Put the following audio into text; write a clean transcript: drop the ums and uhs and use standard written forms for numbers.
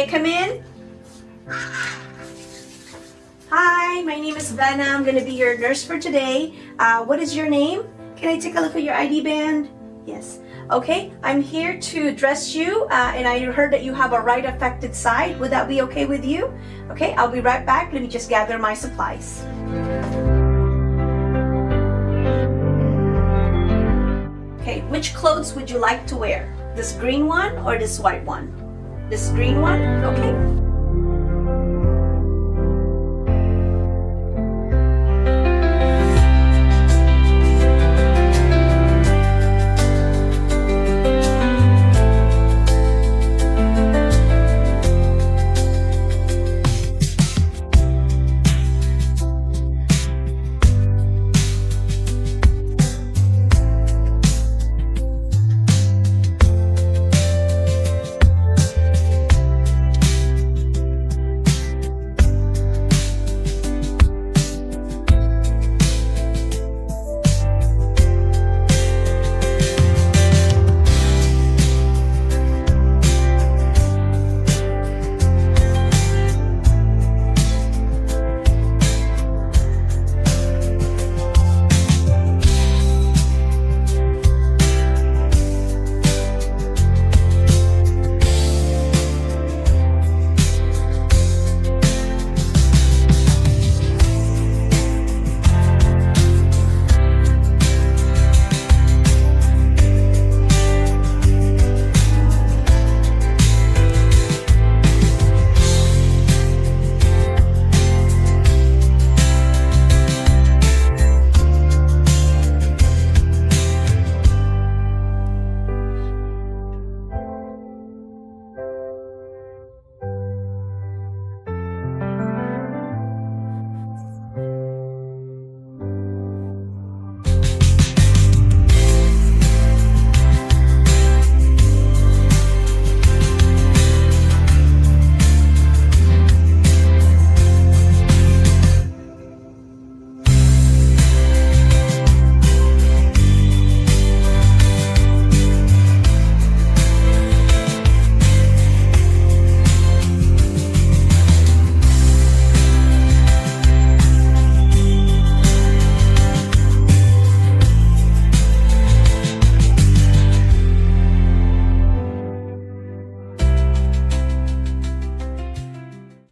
come in? Hi, my name is Vanna. I'm going to be your nurse for today. What is your name? Can I take a look at your ID band? Yes. Okay, I'm here to dress you, and I heard that you have a right affected side. Would that be okay with you? Okay, I'll be right back. Let me just gather my supplies. Okay, which clothes would you like to wear? This green one or this white one? This green one? Okay.